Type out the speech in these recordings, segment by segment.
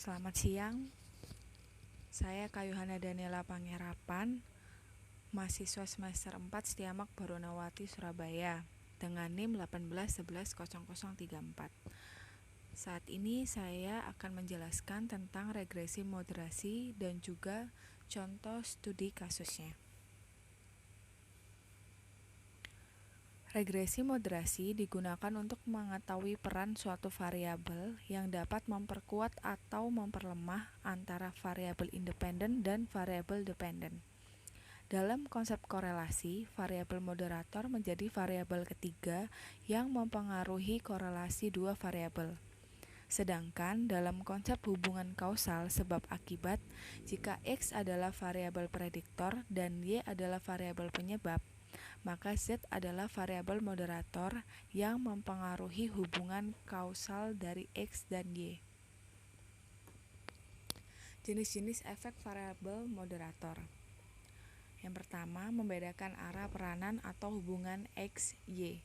Selamat siang, saya Kayuhana Daniela Pangerapan, mahasiswa semester 4 Setiamak Barunawati, Surabaya, dengan NIM 18110034. Saat ini saya akan menjelaskan tentang regresi moderasi dan juga contoh studi kasusnya. Regresi moderasi digunakan untuk mengetahui peran suatu variabel yang dapat memperkuat atau memperlemah antara variabel independen dan variabel dependen. Dalam konsep korelasi, variabel moderator menjadi variabel ketiga yang mempengaruhi korelasi dua variabel. Sedangkan dalam konsep hubungan kausal sebab akibat, jika X adalah variabel prediktor dan Y adalah variabel penyebab, maka Z adalah variabel moderator yang mempengaruhi hubungan kausal dari X dan Y. Jenis-jenis efek variabel moderator. Yang pertama, membedakan arah peranan atau hubungan X-Y.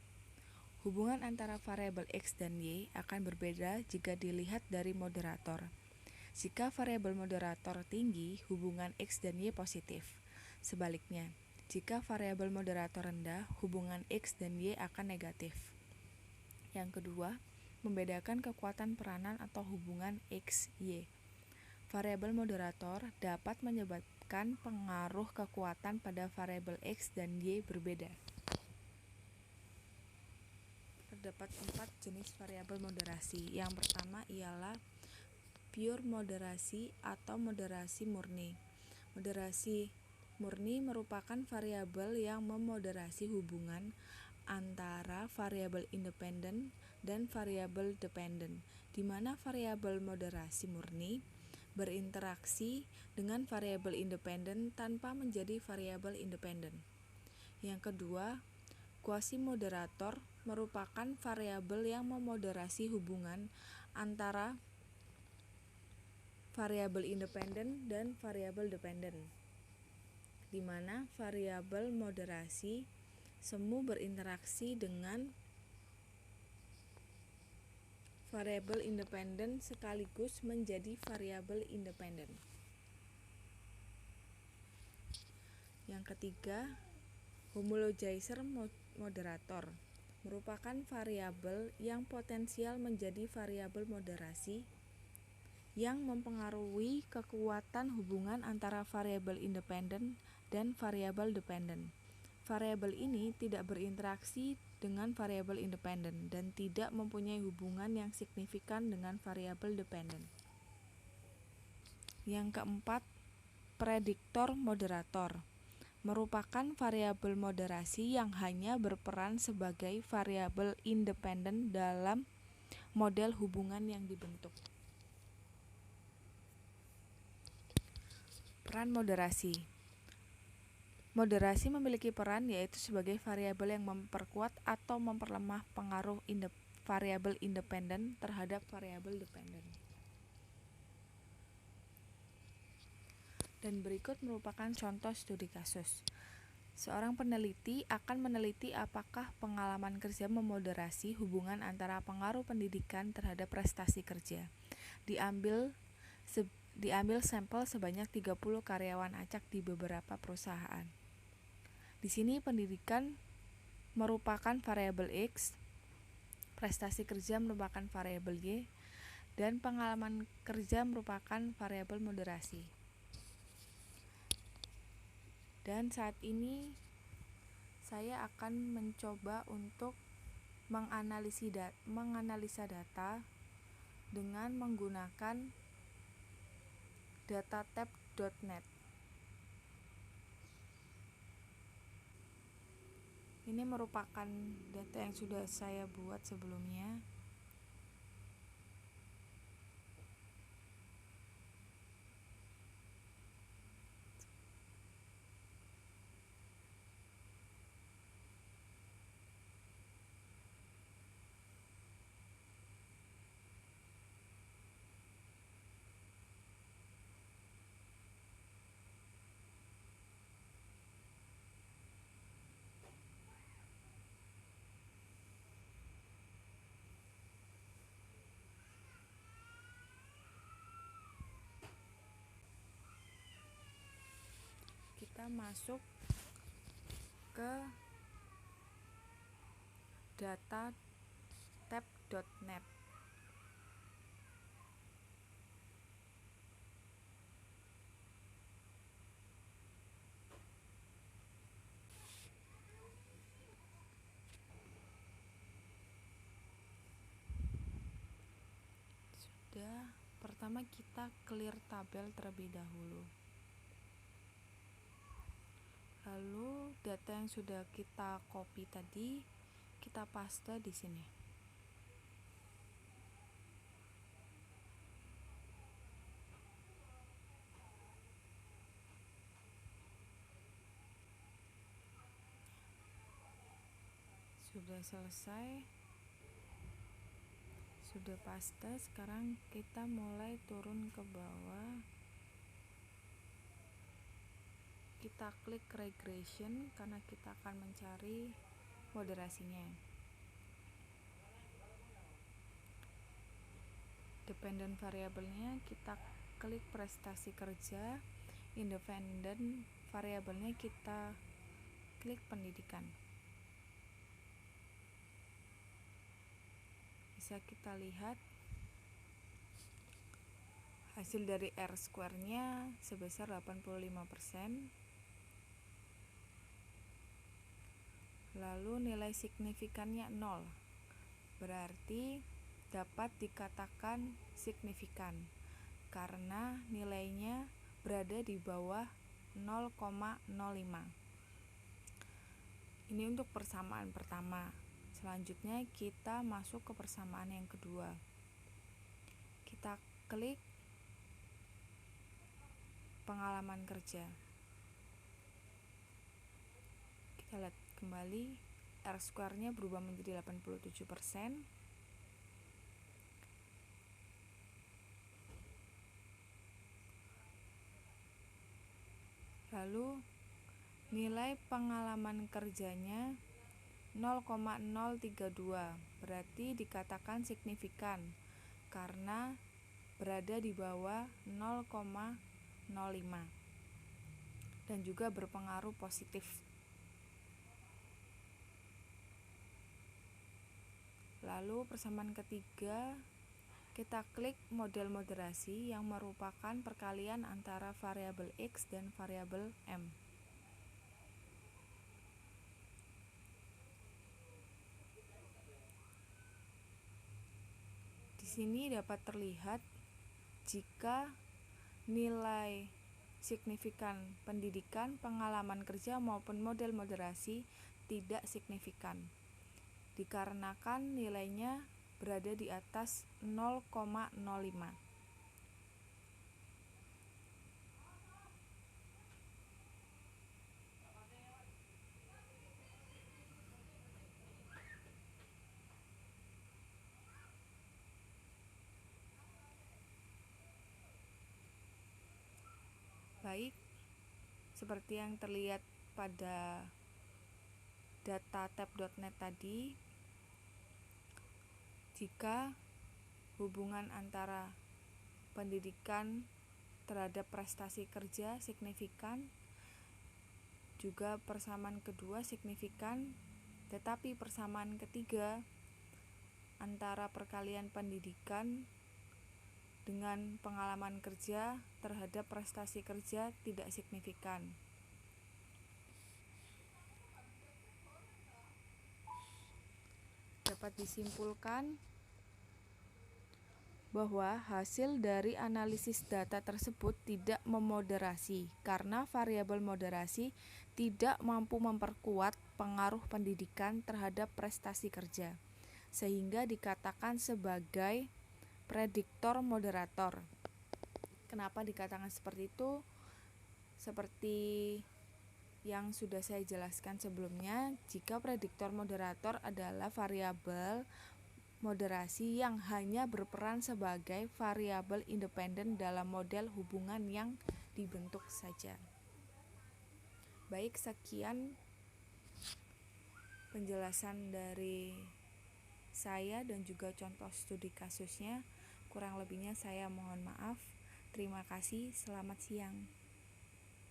Hubungan antara variabel X dan Y akan berbeda jika dilihat dari moderator. Jika variabel moderator tinggi, hubungan X dan Y positif. Sebaliknya, jika variabel moderator rendah, hubungan X dan Y akan negatif. Yang kedua, membedakan kekuatan peranan atau hubungan X-Y. Variabel moderator dapat menyebabkan pengaruh kekuatan pada variabel X dan Y berbeda. Terdapat 4 jenis variabel moderasi. Yang pertama ialah pure moderasi atau moderasi murni. Moderasi murni merupakan variabel yang memoderasi hubungan antara variabel independen dan variabel dependen, di mana variabel moderasi murni berinteraksi dengan variabel independen tanpa menjadi variabel independen. Yang kedua, quasi-moderator merupakan variabel yang memoderasi hubungan antara variabel independen dan variabel dependen, di mana variabel moderasi semu berinteraksi dengan variabel independen sekaligus menjadi variabel independen. Yang ketiga, homologizer moderator merupakan variabel yang potensial menjadi variabel moderasi yang mempengaruhi kekuatan hubungan antara variabel independen dan variabel dependen. Variabel ini tidak berinteraksi dengan variabel independen dan tidak mempunyai hubungan yang signifikan dengan variabel dependen. Yang keempat, prediktor moderator merupakan variabel moderasi yang hanya berperan sebagai variabel independen dalam model hubungan yang dibentuk. Peran moderasi. Moderasi memiliki peran yaitu sebagai variabel yang memperkuat atau memperlemah pengaruh variabel independen terhadap variabel dependen. Dan berikut merupakan contoh studi kasus. Seorang peneliti akan meneliti apakah pengalaman kerja memoderasi hubungan antara pengaruh pendidikan terhadap prestasi kerja. Diambil sampel sebanyak 30 karyawan acak di beberapa perusahaan. Di sini pendidikan merupakan variabel X, prestasi kerja merupakan variabel Y, dan pengalaman kerja merupakan variabel moderasi. Dan saat ini saya akan mencoba untuk menganalisa data dengan menggunakan datatab.net. Ini merupakan data yang sudah saya buat sebelumnya. kita masuk ke data tab.net. Sudah, pertama kita clear tabel terlebih dahulu. Lalu data yang sudah kita copy tadi kita paste di sini. Sudah selesai, sudah paste. Sekarang kita mulai turun ke bawah. Kita klik regression karena kita akan mencari moderasinya. Dependent variabelnya kita klik prestasi kerja. Independent variabelnya kita klik pendidikan. Bisa kita lihat hasil dari R-square-nya sebesar 85%. Lalu nilai signifikannya 0. Berarti dapat dikatakan signifikan karena nilainya berada di bawah 0,05. Ini untuk persamaan pertama. Selanjutnya kita masuk ke persamaan yang kedua. Kita klik pengalaman kerja. Kita lihat kembali R-square-nya berubah menjadi 87%. Lalu nilai pengalaman kerjanya 0,032, berarti dikatakan signifikan karena berada di bawah 0,05 dan juga berpengaruh positif. Lalu persamaan ketiga, kita klik model moderasi yang merupakan perkalian antara variabel X dan variabel M. Di sini dapat terlihat jika nilai signifikan pendidikan, pengalaman kerja maupun model moderasi tidak signifikan, dikarenakan nilainya berada di atas 0,05. Baik, seperti yang terlihat pada data tab.net tadi, jika hubungan antara pendidikan terhadap prestasi kerja signifikan, juga persamaan kedua signifikan, tetapi persamaan ketiga antara perkalian pendidikan dengan pengalaman kerja terhadap prestasi kerja tidak signifikan. Dapat disimpulkan bahwa hasil dari analisis data tersebut tidak memoderasi karena variabel moderasi tidak mampu memperkuat pengaruh pendidikan terhadap prestasi kerja, sehingga dikatakan sebagai prediktor moderator. Kenapa dikatakan seperti itu? Seperti yang sudah saya jelaskan sebelumnya, jika prediktor moderator adalah variabel moderasi yang hanya berperan sebagai variabel independen dalam model hubungan yang dibentuk saja. Baik, sekian penjelasan dari saya dan juga contoh studi kasusnya. Kurang lebihnya saya mohon maaf. Terima kasih, selamat siang.